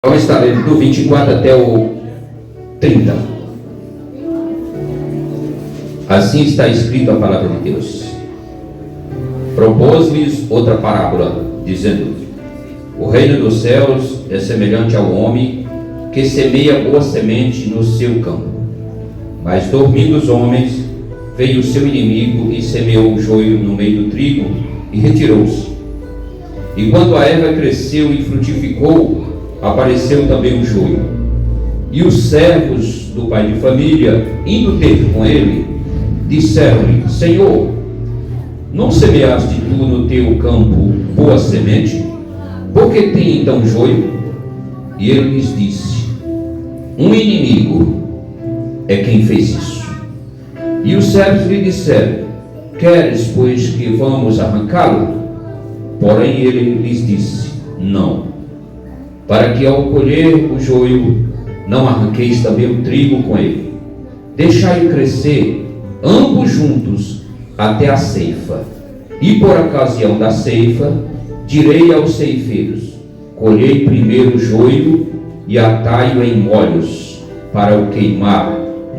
Vamos estar lendo do 24 até o 30. Assim está escrito a palavra de Deus. Propôs-lhes outra parábola, dizendo: o reino dos céus é semelhante ao homem que semeia boa semente no seu campo. Mas dormindo os homens, veio o seu inimigo e semeou o joio no meio do trigo e retirou-se. E quando a erva cresceu e frutificou, apareceu também o joio. E os servos do pai de família, indo ter com ele, disseram-lhe: Senhor, não semeaste tu no teu campo boa semente? Por que tem então joio? E ele lhes disse: um inimigo é quem fez isso. E os servos lhe disseram: queres, pois, que vamos arrancá-lo? Porém ele lhes disse: não, para que ao colher o joio não arranqueis também o trigo com ele. Deixai-o crescer ambos juntos até a ceifa. E por ocasião da ceifa direi aos ceifeiros: colhei primeiro o joio e atai-o em molhos para o queimar,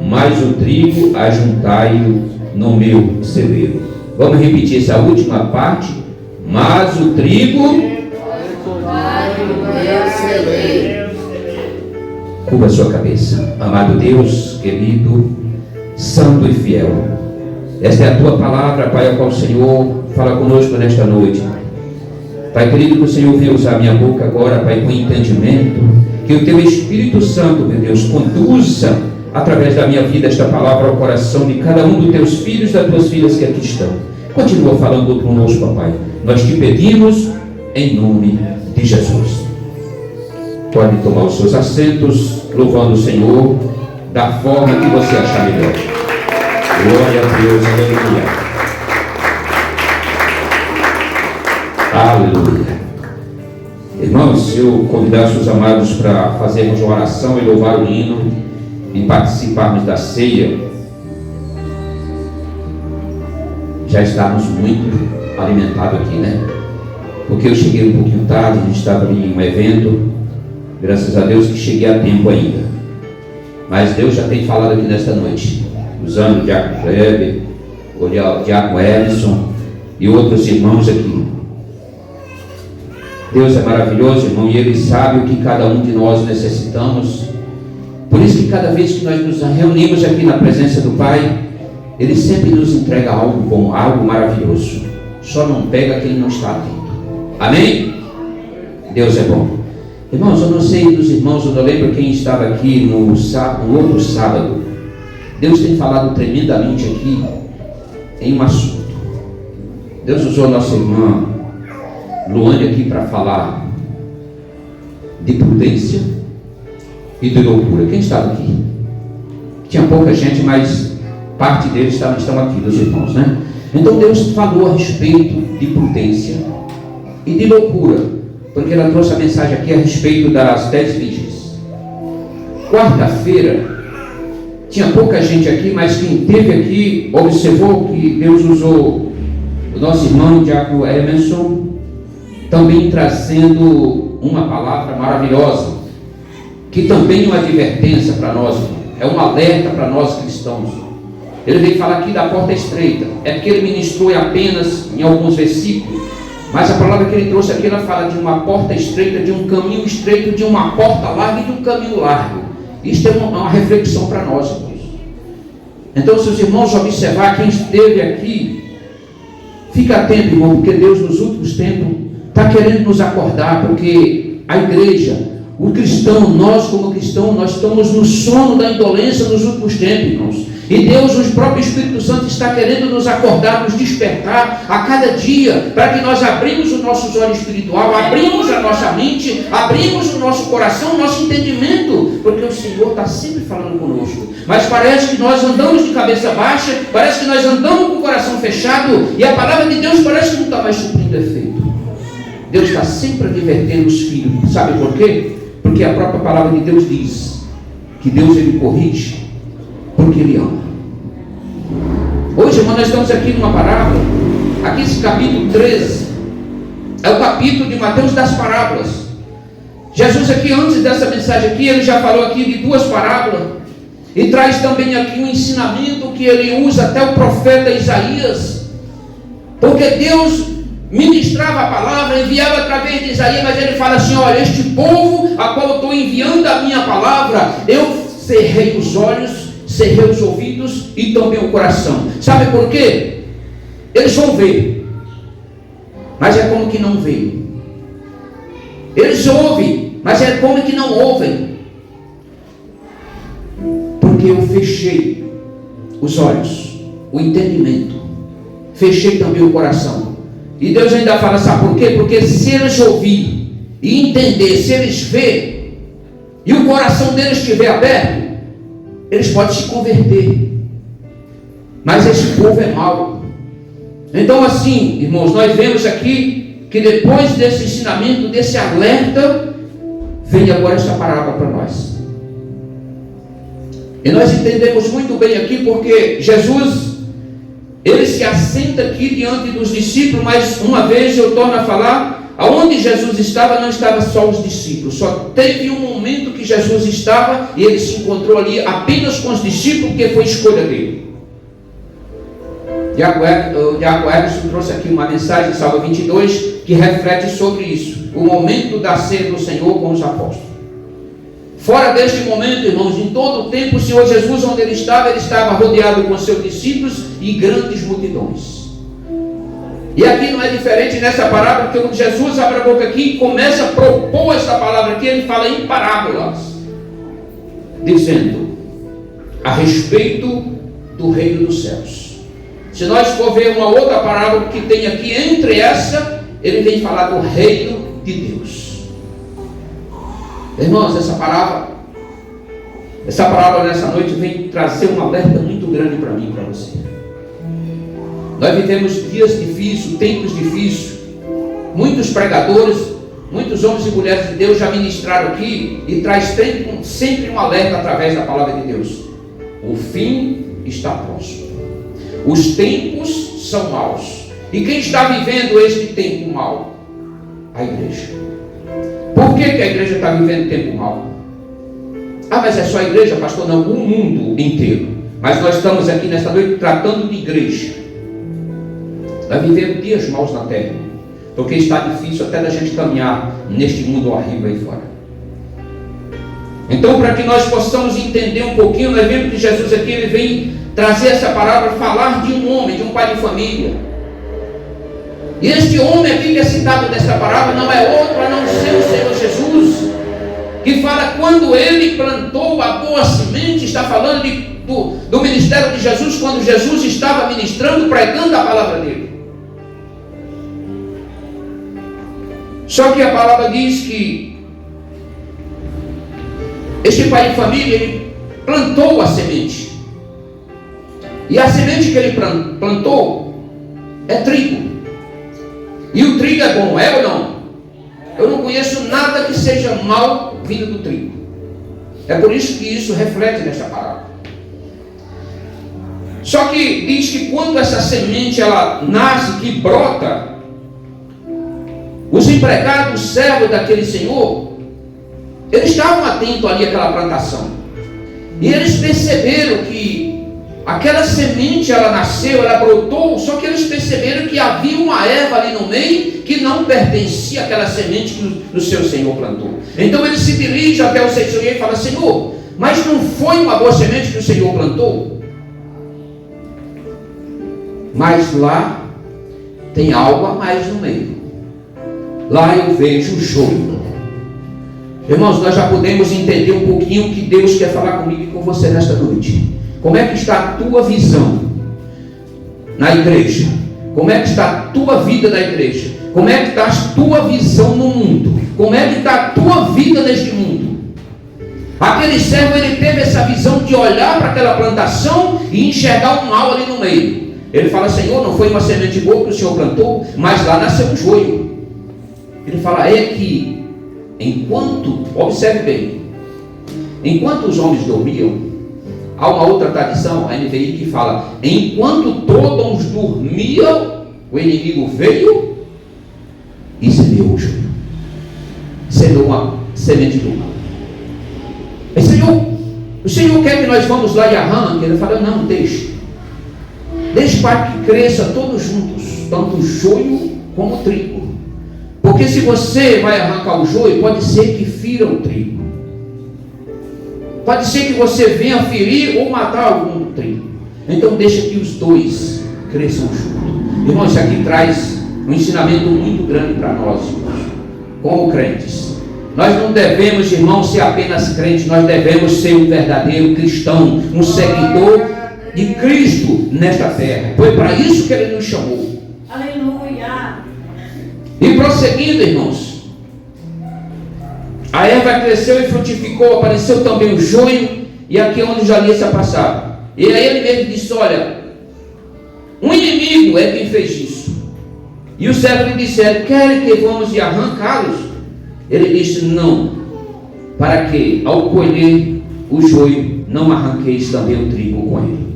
mas o trigo ajuntai-o no meu celeiro. Vamos repetir essa última parte. Mas o trigo curva a sua cabeça. Amado Deus, querido, santo e fiel, esta é a tua palavra, Pai, a qual o Senhor fala conosco nesta noite. Pai querido, que o Senhor venha usar minha boca agora, Pai, com entendimento, que o teu Espírito Santo, meu Deus, conduza através da minha vida esta palavra ao coração de cada um dos teus filhos e das tuas filhas que aqui estão. Continua falando conosco, papai. Nós te pedimos em nome de Jesus. Pode tomar os seus assentos, louvando o Senhor da forma que você achar melhor. Glória a Deus, aleluia. Aleluia. Irmãos, se eu convidasse os amados para fazermos uma oração e louvar o hino e participarmos da ceia, já estávamos muito alimentados aqui, né? Porque eu cheguei um pouquinho tarde, a gente estava ali em um evento, graças a Deus que cheguei a tempo ainda. Mas Deus já tem falado aqui nesta noite, usando o Diácono Kleber, o Diácono Edson e outros irmãos aqui. Deus é maravilhoso, irmão, e Ele sabe o que cada um de nós necessitamos. Por isso que cada vez que nós nos reunimos aqui na presença do Pai, Ele sempre nos entrega algo bom, algo maravilhoso. Só não pega quem não está atento. Amém? Deus é bom. Irmãos, eu não sei dos irmãos, eu não lembro quem estava aqui no outro sábado. Deus tem falado tremendamente aqui em um assunto. Deus usou a nossa irmã Luane aqui para falar de prudência e de loucura. Quem estava aqui? Tinha pouca gente, mas parte deles estão aqui, dos irmãos, né? Então Deus falou a respeito de prudência e de loucura, porque ela trouxe a mensagem aqui a respeito das 10 virgens. Quarta-feira tinha pouca gente aqui, mas quem esteve aqui observou que Deus usou o nosso irmão Diácono Emerson também trazendo uma palavra maravilhosa, que também é uma advertência para nós, é um alerta para nós cristãos. Ele veio falar aqui da porta estreita. É porque ele ministrou apenas em alguns versículos, mas a palavra que ele trouxe aqui, ela fala de uma porta estreita, de um caminho estreito, de uma porta larga e de um caminho largo. Isto é uma reflexão para nós, irmãos. Então, se os irmãos observar quem esteve aqui, fica atento, irmão, porque Deus nos últimos tempos está querendo nos acordar, porque a igreja, o cristão, nós como cristãos, nós estamos no sono da indolência nos últimos tempos, irmãos. E Deus, o próprio Espírito Santo, está querendo nos acordar, nos despertar a cada dia, para que nós abrimos os nossos olhos espiritual, abrimos a nossa mente, abrimos o nosso coração, o nosso entendimento, porque o Senhor está sempre falando conosco. Mas parece que nós andamos de cabeça baixa, parece que nós andamos com o coração fechado, e a palavra de Deus parece que não está mais suprindo efeito. Deus está sempre advertendo os filhos. Sabe por quê? Porque a própria palavra de Deus diz que Deus, Ele corrige porque Ele ama. Hoje, irmão, nós estamos aqui numa parábola. Aqui esse capítulo 13 é o capítulo de Mateus das parábolas. Jesus aqui, antes dessa mensagem aqui, ele já falou aqui de duas parábolas, e traz também aqui um ensinamento que ele usa até o profeta Isaías, porque Deus ministrava a palavra, enviava através de Isaías, mas ele fala assim: olha, este povo a qual eu estou enviando a minha palavra, eu cerrei os olhos, cerrei os ouvidos e também o coração. Sabe por quê? Eles vão ver, mas é como que não veem. Eles ouvem, mas é como que não ouvem, porque eu fechei os olhos, o entendimento, fechei também o coração. E Deus ainda fala, sabe por quê? Porque se eles ouvirem e entender, se eles verem, e o coração deles estiver aberto, eles podem se converter. Mas esse povo é mau. Então assim, irmãos, nós vemos aqui que depois desse ensinamento, desse alerta, vem agora essa parábola para nós. E nós entendemos muito bem aqui, porque Jesus, ele se assenta aqui diante dos discípulos, mas uma vez eu torno a falar, aonde Jesus estava, não estava só os discípulos, só teve um momento que Jesus estava e ele se encontrou ali apenas com os discípulos, porque foi escolha dele. O Diácono Edson trouxe aqui uma mensagem, Salmo 22, que reflete sobre isso, o momento da ceia do Senhor com os apóstolos. Fora deste momento, irmãos, em todo o tempo, o Senhor Jesus, onde ele estava rodeado com seus discípulos e grandes multidões. E aqui não é diferente nessa parábola, porque quando Jesus abre a boca aqui e começa a propor essa palavra aqui, ele fala em parábolas, dizendo a respeito do reino dos céus. Se nós for ver uma outra parábola que tem aqui entre essa, ele vem falar do reino de Deus. Irmãos, essa parábola nessa noite vem trazer um alerta muito grande para mim e para você. Nós vivemos dias difíceis, tempos difíceis. Muitos pregadores, muitos homens e mulheres de Deus já ministraram aqui e traz sempre um alerta através da palavra de Deus. O fim está próximo. Os tempos são maus. E quem está vivendo este tempo mau? A igreja. Por que a igreja está vivendo tempo mau? Ah, mas é só a igreja, pastor? Não, o mundo inteiro. Mas nós estamos aqui nesta noite tratando de igreja. Nós vivemos dias maus na terra, porque está difícil até da gente caminhar neste mundo horrível aí fora. Então, para que nós possamos entender um pouquinho, nós vemos que Jesus aqui ele vem trazer essa palavra, falar de um homem, de um pai de família. E este homem aqui que é citado nesta parábola não é outro a não ser o Senhor Jesus, que fala quando ele plantou a boa semente. Está falando do ministério de Jesus, quando Jesus estava ministrando, pregando a palavra dele. Só que a palavra diz que este pai de família, ele plantou a semente. E a semente que ele plantou é trigo. E o trigo é bom, é ou não? Eu não conheço nada que seja mal vindo do trigo. É por isso que isso reflete nesta palavra. Só que diz que quando essa semente ela nasce, que brota, os empregados, os servos daquele senhor, eles estavam atentos ali àquela plantação. E eles perceberam que aquela semente, ela nasceu, ela brotou, só que eles perceberam que havia uma erva ali no meio que não pertencia àquela semente que o seu Senhor plantou. Então eles se dirigem até o seu Senhor e falam: Senhor, mas não foi uma boa semente que o Senhor plantou? Mas lá tem algo a mais no meio. Lá eu vejo o joio. Irmãos, nós já podemos entender um pouquinho o que Deus quer falar comigo e com você nesta noite. Como é que está a tua visão na igreja? Como é que está a tua vida na igreja? Como é que está a tua visão no mundo? Como é que está a tua vida neste mundo? Aquele servo, ele teve essa visão de olhar para aquela plantação e enxergar um mal ali no meio. Ele fala: Senhor, não foi uma semente boa que o Senhor plantou, mas lá nasceu um joio. Ele fala: é que enquanto, observe bem, enquanto os homens dormiam, há uma outra tradição, a NVI, que fala: enquanto todos dormiam, o inimigo veio e semeou o joio. semente do mal. Aí, Senhor, o Senhor quer que nós vamos lá e arranque? Ele fala, não, deixe para que cresça todos juntos, tanto o joio como o trigo. Porque se você vai arrancar o joio, pode ser que fira o trigo. Pode ser que você venha ferir ou matar algum do trigo. Então deixa que os dois cresçam juntos. Irmão, isso aqui traz um ensinamento muito grande para nós, como crentes. Nós não devemos, irmão, ser apenas crentes. Nós devemos ser um verdadeiro cristão, um seguidor de Cristo nesta terra. Foi para isso que Ele nos chamou. Aleluia. E prosseguindo, irmãos, a erva cresceu e frutificou, apareceu também o joio, e aqui é onde já li essa passagem. E aí ele mesmo disse, olha, um inimigo é quem fez isso. E os servos lhe disseram, querem que vamos e arrancá-los? Ele disse, não, para que ao colher o joio, não arranqueis também o trigo com ele.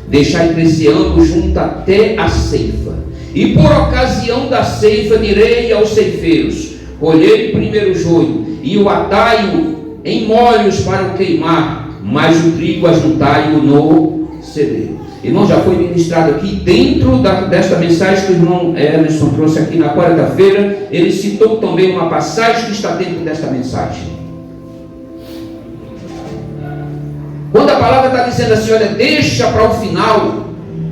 Deixai crescer ambos juntos até a ceifa. E por ocasião da ceifa direi aos ceifeiros, colhei primeiro o joio, e o atai-o em molhos para o queimar, mas o trigo ajuntai-o no celeiro. Irmão, já foi ministrado aqui dentro desta mensagem que o irmão Emerson trouxe aqui na quarta-feira. Ele citou também uma passagem que está dentro desta mensagem. Quando a palavra está dizendo assim, olha, deixa para o final,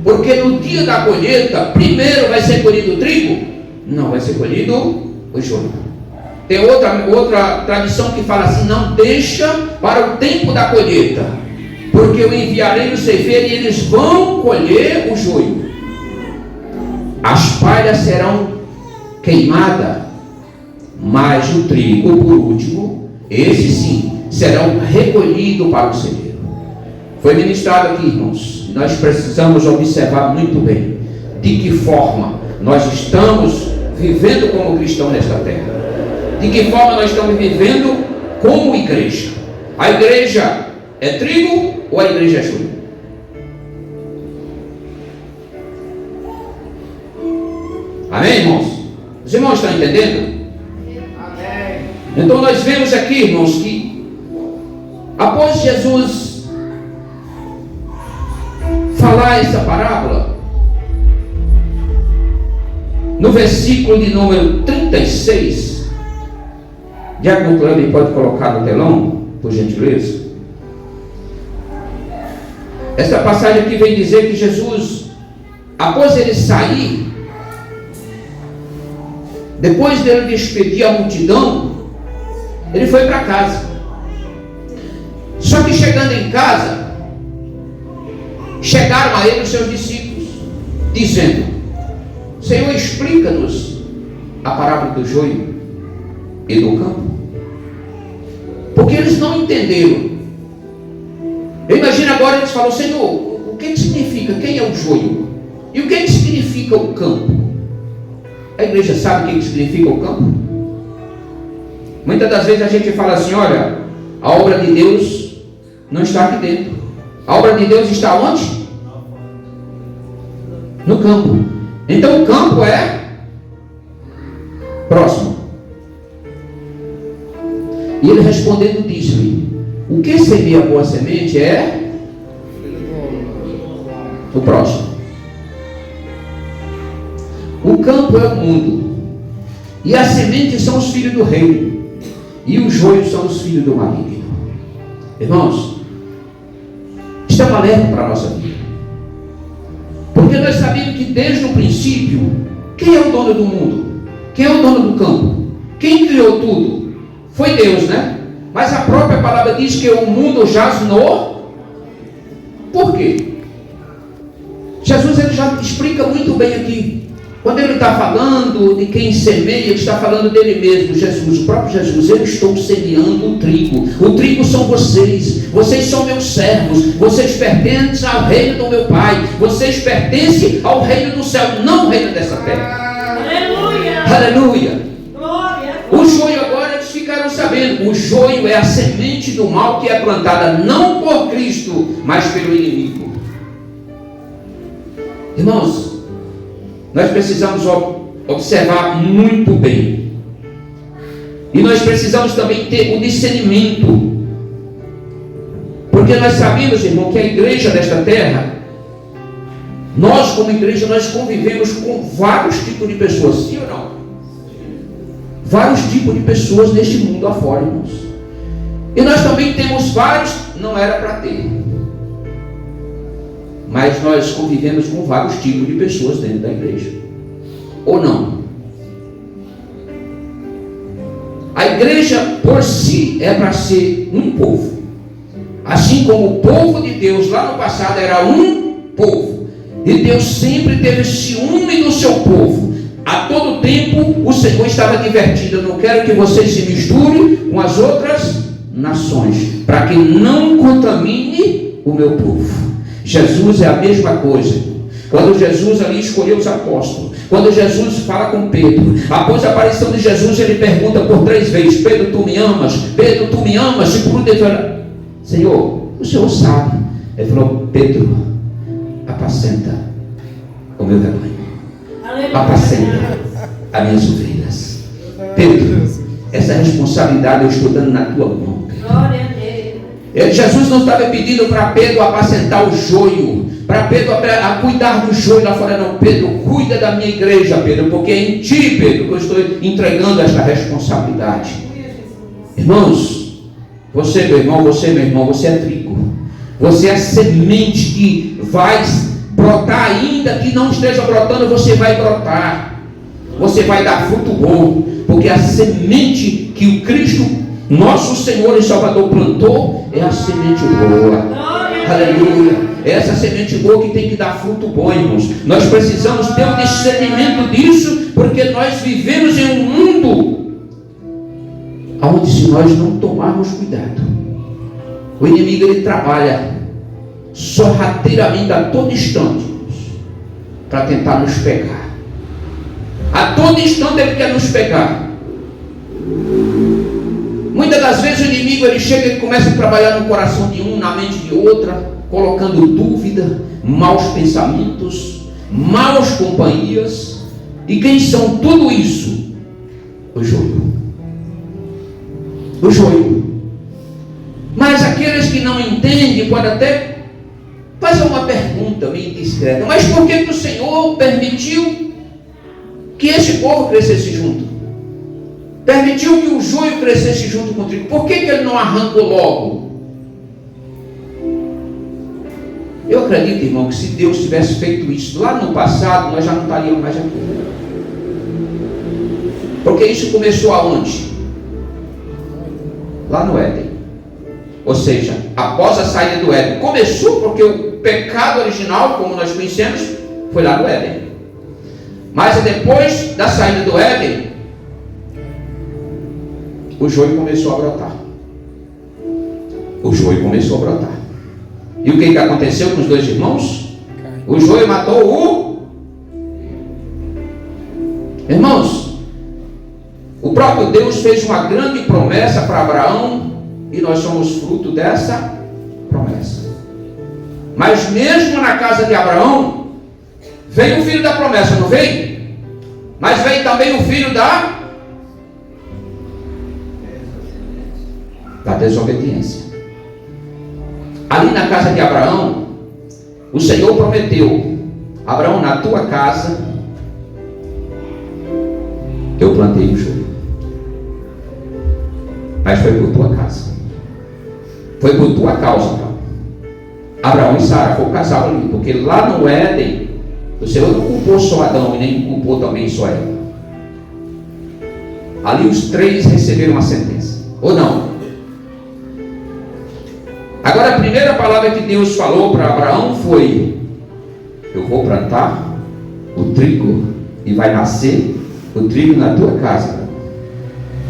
porque no dia da colheita, primeiro vai ser colhido o trigo? Não, vai ser colhido o joio. Tem outra tradição que fala assim, não, deixa para o tempo da colheita, porque eu enviarei os ceifeiros e eles vão colher o joio. As palhas serão queimadas, mas o trigo, por último, esse sim, serão recolhidos para o celeiro. Foi ministrado aqui, irmãos. Nós precisamos observar muito bem de que forma nós estamos vivendo como cristãos nesta terra. De que forma nós estamos vivendo como igreja. A igreja é trigo ou a igreja é joio? Amém, irmãos? Os irmãos estão entendendo? Amém. Então nós vemos aqui, irmãos, que após Jesus falar essa parábola, no versículo de número 36, Diácono Cleber pode colocar no telão, por gentileza. Esta passagem aqui vem dizer que Jesus, após ele sair, depois dele despedir a multidão, ele foi para casa. Só que chegando em casa, chegaram a ele os seus discípulos, dizendo, Senhor, explica-nos a parábola do joio e do campo. Porque eles não entenderam. Eu imagino agora eles falam, Senhor, o que significa, quem é o joio? E o que significa o campo? A igreja sabe o que significa o campo? Muitas das vezes a gente fala assim, olha, a obra de Deus não está aqui dentro. A obra de Deus está onde? No campo. Então o campo é próximo. E ele respondendo disse-lhe, o que seria a boa semente é o próximo. O campo é o mundo, e as sementes são os filhos do reino, e os joios são os filhos do maligno. Irmãos, isto é um alerta para a nossa vida, porque nós sabemos que desde o princípio, quem é o dono do mundo? Quem é o dono do campo? Quem criou tudo? Foi Deus, né? Mas a própria palavra diz que o mundo jaz no... Por quê? Jesus ele já explica muito bem aqui. Quando ele está falando de quem semeia, ele está falando dele mesmo, Jesus, o próprio Jesus. Eu estou semeando o trigo são vocês, vocês são meus servos, vocês pertencem ao reino do meu Pai, vocês pertencem ao reino do céu, não ao reino dessa terra. Aleluia! Aleluia! Glória! O joio agora eles ficaram sabendo, o joio é a semente do mal que é plantada não por Cristo, mas pelo inimigo. Irmãos, nós precisamos observar muito bem. E nós precisamos também ter o discernimento. Porque nós sabemos, irmão, que a igreja desta terra, nós como igreja, nós convivemos com vários tipos de pessoas, sim ou não? Vários tipos de pessoas neste mundo afora, irmãos. E nós também temos vários, não era para ter. Mas nós convivemos com vários tipos de pessoas dentro da igreja. Ou não? A igreja por si é para ser um povo. Assim como o povo de Deus lá no passado era um povo. E Deus sempre teve ciúme do seu povo. A todo tempo o Senhor estava advertindo: eu não quero que vocês se misturem com as outras nações, para que não contamine o meu povo. Jesus é a mesma coisa. Quando Jesus ali escolheu os apóstolos, quando Jesus fala com Pedro, após a aparição de Jesus, ele pergunta por 3 vezes: Pedro, tu me amas? Pedro, tu me amas? E por último, Senhor, o Senhor sabe. Ele falou: Pedro, apacenta o meu rebanho, apacenta as minhas ovelhas. Pedro, essa responsabilidade eu estou dando na tua mão, Pedro. Jesus não estava pedindo para Pedro apacentar o joio, para Pedro a cuidar do joio lá fora, não. Pedro, cuida da minha igreja, Pedro, porque é em ti, Pedro, que eu estou entregando esta responsabilidade. Irmãos, você, meu irmão, você é trigo, você é a semente que vai brotar, ainda que não esteja brotando, você vai brotar, você vai dar fruto bom, porque a semente que o Cristo, nosso Senhor e Salvador, plantou é a semente boa. Aleluia. É essa semente boa que tem que dar fruto bom, irmãos. Nós precisamos ter um discernimento disso, porque nós vivemos em um mundo onde, se nós não tomarmos cuidado, o inimigo ele trabalha sorrateiramente a todo instante para tentar nos pegar. A todo instante ele quer nos pegar. Muitas das vezes o inimigo ele chega e começa a trabalhar no coração de um, na mente de outra, colocando dúvida, maus pensamentos, maus companhias. E quem são tudo isso? O joio. O joio. Mas aqueles que não entendem podem até fazer uma pergunta meio discreta: mas por que o Senhor permitiu que esse povo crescesse junto? Permitiu que o joio crescesse junto com o trigo. Por que ele não arrancou logo? Eu acredito, irmão, que se Deus tivesse feito isso lá no passado, nós já não estaríamos mais aqui. Porque isso começou aonde? Lá no Éden. Ou seja, após a saída do Éden. Começou porque o pecado original, como nós conhecemos, foi lá no Éden. Mas depois da saída do Éden, o joio começou a brotar. O joio começou a brotar. E o que aconteceu com os 2 irmãos? O joio matou o... Irmãos, o próprio Deus fez uma grande promessa para Abraão, e nós somos fruto dessa promessa. Mas mesmo na casa de Abraão, veio o filho da promessa, não veio? Mas veio também o filho da desobediência. Ali na casa de Abraão, o Senhor prometeu: Abraão, na tua casa eu plantei o joio. Mas foi por tua casa, foi por tua causa, Abraão. Abraão e Sara foi o casal ali, porque lá no Éden o Senhor não culpou só Adão e nem culpou também só Eva. Ali os 3 receberam a sentença, ou não? Agora, a primeira palavra que Deus falou para Abraão foi: eu vou plantar o trigo e vai nascer o trigo na tua casa.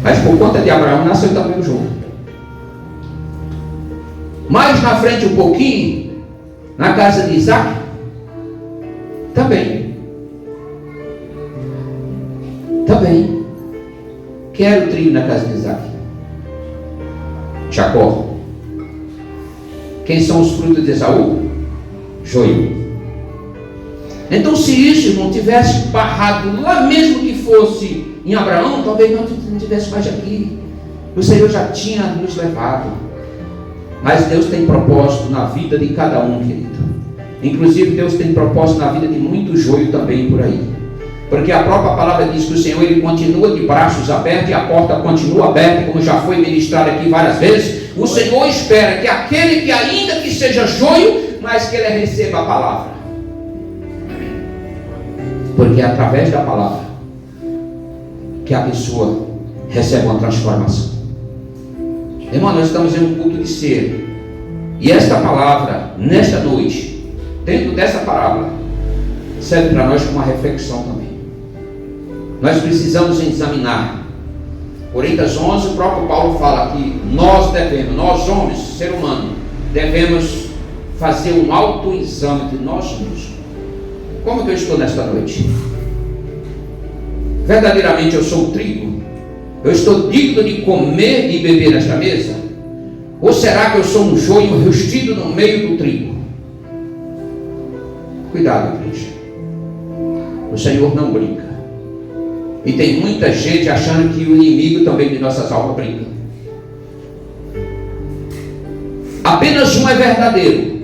Mas por conta de Abraão nasceu também o joio. Mais na frente um pouquinho, na casa de Isaac, também. Quem era o trigo na casa de Isaac? Jacó. Quem são os frutos de Esaú? Joio. Então, se isso não tivesse barrado lá, mesmo que fosse Em Abraão, talvez não estivesse mais aqui. O Senhor já tinha nos levado. Mas Deus tem propósito na vida de cada um, querido. Inclusive Deus tem propósito na vida de muito joio também por aí. Porque a própria palavra diz que o Senhor, Ele continua de braços abertos e a porta continua aberta, como já foi ministrado aqui várias vezes. O Senhor espera que aquele que ainda que seja joio, mas que ele receba a palavra. Porque é através da palavra que a pessoa recebe uma transformação. Irmão, nós estamos em um culto de ceia. E esta palavra, nesta noite, dentro dessa parábola, serve para nós como uma reflexão também. Nós precisamos examinar. Coríntios 11, o próprio Paulo fala que nós homens, ser humano, devemos fazer um autoexame de nós mesmos. Como que eu estou nesta noite? Verdadeiramente eu sou o trigo? Eu estou digno de comer e beber nesta mesa? Ou será que eu sou um joio rustido no meio do trigo? Cuidado, igreja. O Senhor não brinca. E tem muita gente achando que o inimigo também de nossas almas brinca. Apenas um é verdadeiro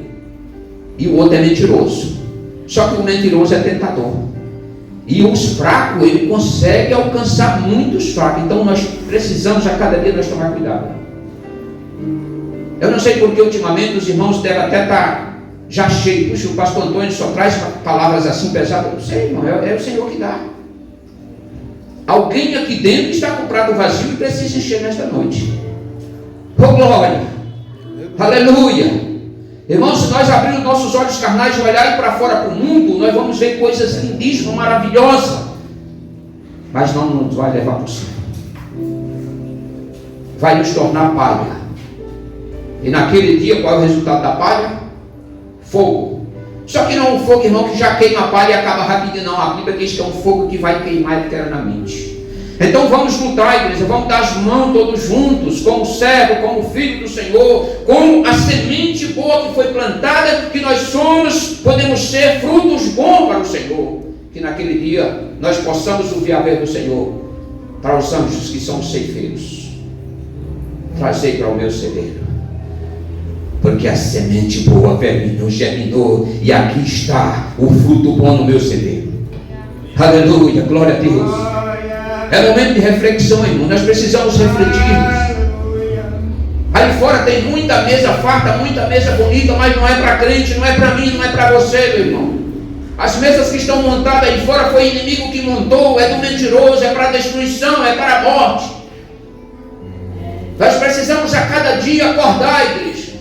e o outro é mentiroso. Só que o mentiroso é tentador. E os fracos, ele consegue alcançar muitos fracos. Então nós precisamos a cada dia nós tomar cuidado. Eu não sei porque ultimamente os irmãos devem até estar já cheios. Puxa, o pastor Antônio só traz palavras assim pesadas. Eu não sei, irmão, é o Senhor que dá. Alguém aqui dentro está com o prato vazio e precisa encher nesta noite. Oh glória! Aleluia! Irmãos, se nós abrirmos nossos olhos carnais e olharmos para fora para o mundo, nós vamos ver coisas lindíssimas, maravilhosas, mas não nos vai levar para o céu. Vai nos tornar palha. E naquele dia, qual é o resultado da palha? Fogo. Só que não é um fogo, irmão, que já queima a palha e acaba rapidinho, não. A Bíblia diz que é um fogo que vai queimar eternamente. Então vamos lutar, igreja, vamos dar as mãos todos juntos, como servo, como filho do Senhor, como a semente boa que foi plantada, que nós podemos ser frutos bons para o Senhor. Que naquele dia nós possamos ouvir a voz do Senhor para os anjos que são os ceifeiros. Trazei para o meu celeiro, porque a semente boa germinou, e aqui está o fruto bom no meu celeiro. Aleluia, glória a Deus. É momento de reflexão, irmão. Nós precisamos refletir. Aí fora tem muita mesa farta, muita mesa bonita, mas não é para crente, não é para mim, não é para você, meu irmão. As mesas que estão montadas aí fora foi o inimigo que montou, é do mentiroso, é para a destruição, é para a morte. Nós precisamos a cada dia acordar, igreja.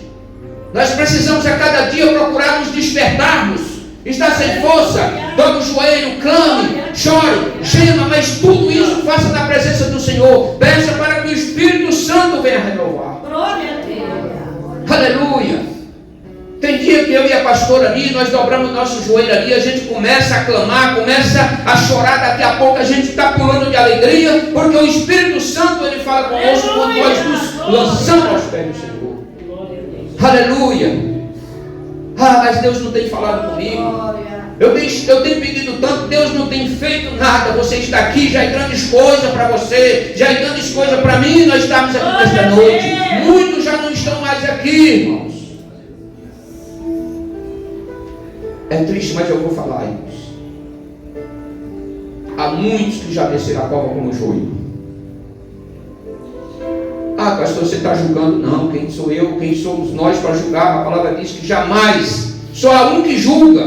Nós precisamos a cada dia procurar nos despertarmos. Está sem força, dobre o joelho, clame, chore, gema, mas tudo isso faça na presença do Senhor. Peça para que o Espírito Santo venha renovar. Glória a Deus. Aleluia. Tem dia que eu e a pastora ali, nós dobramos o nosso joelho ali, a gente começa a clamar, começa a chorar, daqui a pouco a gente está pulando de alegria, porque o Espírito Santo, ele fala conosco quando nós nos lançamos aos pés do Senhor. Aleluia. Ah, mas Deus não tem falado comigo. Eu tenho pedido tanto, Deus não tem feito nada. Você está aqui, já é grandes coisas para você, já é grandes coisas para mim. Nós estamos aqui nesta noite. Muitos já não estão mais aqui, irmãos. É triste, mas eu vou falar, irmãos. Há muitos que já desceram a cova como joio. Ah, pastor, você está julgando? Não, quem sou eu? Quem somos nós para julgar? A palavra diz que jamais, só há um que julga,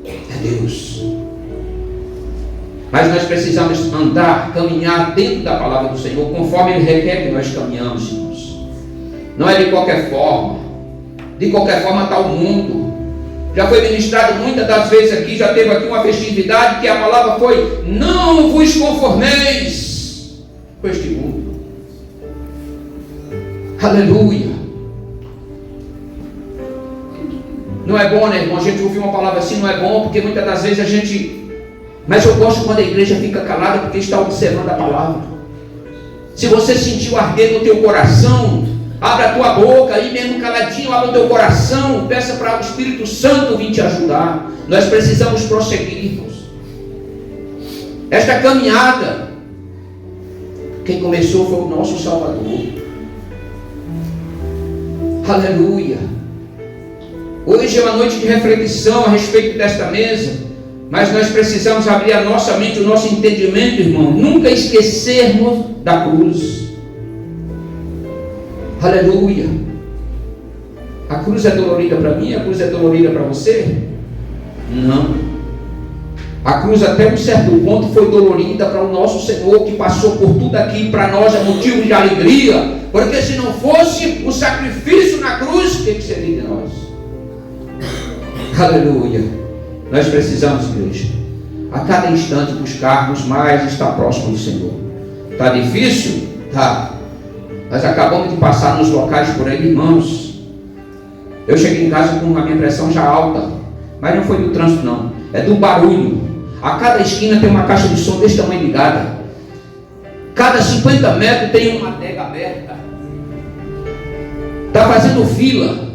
é Deus. Mas nós precisamos andar, caminhar dentro da palavra do Senhor, conforme Ele requer que nós caminhamos, irmãos. Não é de qualquer forma. De qualquer forma está o mundo. Já foi ministrado muitas das vezes aqui, já teve aqui uma festividade que a palavra foi: não vos conformeis com este mundo. Aleluia. Não é bom, né, irmão? A gente ouvir uma palavra assim, não é bom, porque muitas das vezes a gente... Mas eu gosto quando a igreja fica calada, porque está observando a palavra. Se você sentiu arder no teu coração, abra a tua boca, aí mesmo caladinho, abra o teu coração, peça para o Espírito Santo vir te ajudar. Nós precisamos prosseguir, irmãos. Esta caminhada, quem começou foi o nosso Salvador. Aleluia. Hoje é uma noite de reflexão a respeito desta mesa, mas nós precisamos abrir a nossa mente, o nosso entendimento, irmão. Nunca esquecermos da cruz. Aleluia. A cruz é dolorida para mim? A cruz é dolorida para você? Não. A cruz até um certo ponto foi dolorida para o nosso Senhor, que passou por tudo aqui, para nós é motivo de alegria, porque se não fosse o sacrifício na cruz, o que seria de nós? Aleluia. Nós precisamos, igreja, a cada instante buscarmos mais estar próximo do Senhor. Está difícil? Tá. Nós acabamos de passar nos locais por aí, irmãos. Eu cheguei em casa com a minha pressão já alta, mas não foi do trânsito não, é do barulho. A cada esquina tem uma caixa de som desse tamanho ligada. Cada 50 metros tem uma adega aberta. Está fazendo fila.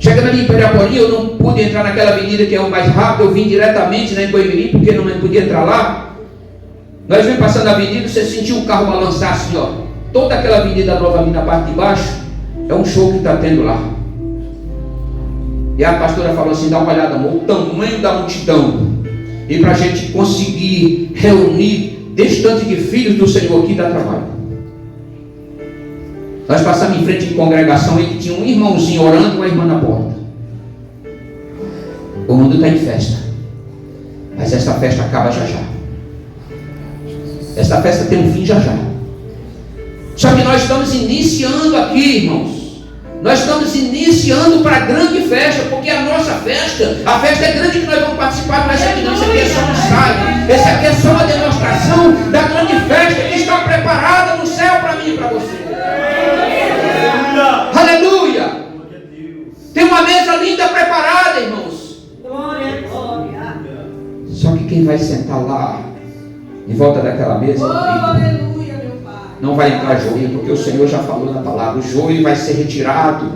Chegando ali em Periaporim, eu não pude entrar naquela avenida que é o mais rápido. Eu vim diretamente em Coimirim, porque não podia entrar lá. Nós vimos passando a avenida, você sentiu o carro balançar assim, ó. Toda aquela avenida nova ali na parte de baixo, é um show que está tendo lá. E a pastora falou assim, dá uma olhada, amor, o tamanho da multidão. E para a gente conseguir reunir desse tanto de filhos do Senhor aqui, dá trabalho. Nós passamos em frente de congregação e tinha um irmãozinho orando e uma irmã na porta. O mundo está em festa. Mas essa festa acaba já já. Essa festa tem um fim já já. Só que nós estamos iniciando aqui, irmãos. Nós estamos iniciando para a grande festa, porque a nossa festa, a festa é grande que nós vamos participar, mas essa aqui não, isso aqui é só um ensaio, essa aqui é só uma demonstração da grande festa que está preparada no céu para mim e para você. Aleluia! Tem uma mesa linda preparada, irmãos. Glória, glória. Só que quem vai sentar lá, em volta daquela mesa, não vai entrar joio, porque o Senhor já falou na palavra, o joio vai ser retirado,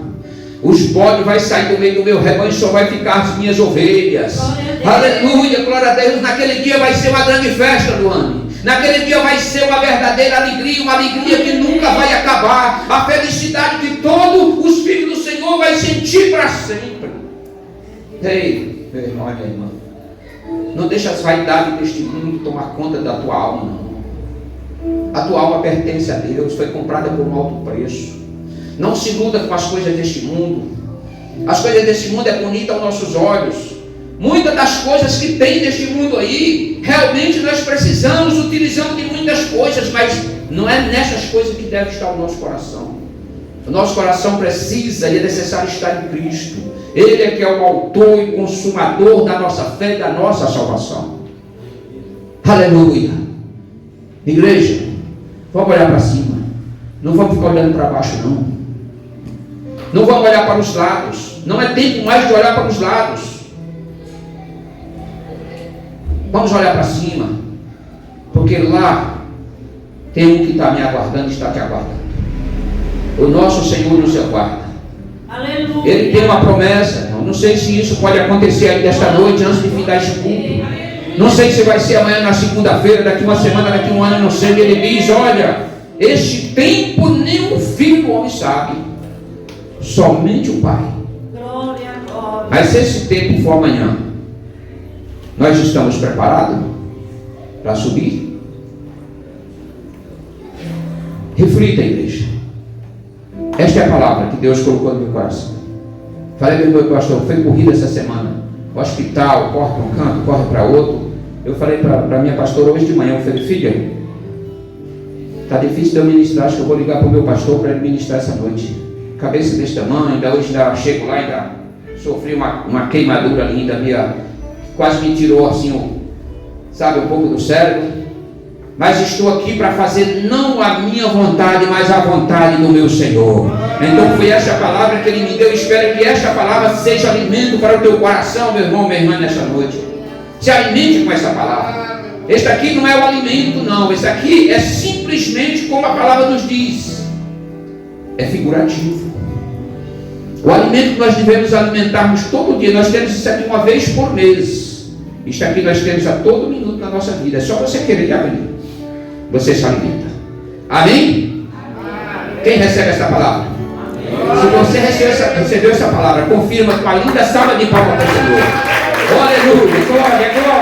os bodes vai sair do meio do meu rebanho, só vai ficar as minhas ovelhas. Aleluia, glória a Deus. Naquele dia vai ser uma grande festa do ano. Naquele dia vai ser uma verdadeira alegria, uma alegria que nunca vai acabar, a felicidade que todos os filhos do Senhor vai sentir para sempre. Ei, meu irmão e minha irmã, não deixa as vaidades deste mundo tomar conta da tua alma, não. A tua alma pertence a Deus, foi comprada por um alto preço. Não se iluda com as coisas deste mundo. As coisas deste mundo é bonita aos nossos olhos. Muitas das coisas que tem neste mundo aí, realmente nós precisamos, utilizamos de muitas coisas, mas não é nessas coisas que deve estar o nosso coração. O nosso coração precisa e é necessário estar em Cristo. Ele é que é o autor e consumador da nossa fé e da nossa salvação. Aleluia. Igreja, vamos olhar para cima. Não vamos ficar olhando para baixo, não. Não vamos olhar para os lados. Não é tempo mais de olhar para os lados. Vamos olhar para cima. Porque lá tem um que está me aguardando, está te aguardando. O nosso Senhor nos aguarda. Aleluia. Ele tem uma promessa. Não sei se isso pode acontecer aí desta noite, antes de findar este culto. Não sei se vai ser amanhã na segunda-feira, daqui uma semana, daqui um ano, não sei. Ele diz, olha, este tempo nem o filho do homem sabe, somente o Pai. Glória, glória. Mas se esse tempo for amanhã, nós estamos preparados para subir? Reflita, igreja. Esta é a palavra que Deus colocou no meu coração. Falei para o meu pastor, foi corrida essa semana. Hospital, corre para um canto, corre para outro. Eu falei para minha pastora hoje de manhã, eu falei, filha, está difícil de eu ministrar, acho que eu vou ligar para o meu pastor para ele ministrar essa noite. Cabeça desse tamanho, ainda hoje chego lá, ainda sofri uma queimadura ali, ainda quase me tirou assim, um pouco do cérebro. Mas estou aqui para fazer não a minha vontade, mas a vontade do meu Senhor. Então foi esta palavra que Ele me deu. Espero que esta palavra seja alimento para o teu coração, meu irmão, minha irmã, nesta noite. Se alimente com essa palavra. Este aqui não é o alimento, não. Este aqui é simplesmente como a palavra nos diz. É figurativo. O alimento que nós devemos alimentarmos todo dia. Nós temos isso aqui uma vez por mês. Isto aqui nós temos a todo minuto na nossa vida. É só você querer abrir. Você se alimenta. Amém? Quem recebe essa palavra? Se você recebeu essa palavra, confirma com a linda salva de palmas para o Senhor. Aleluia, glória, glória.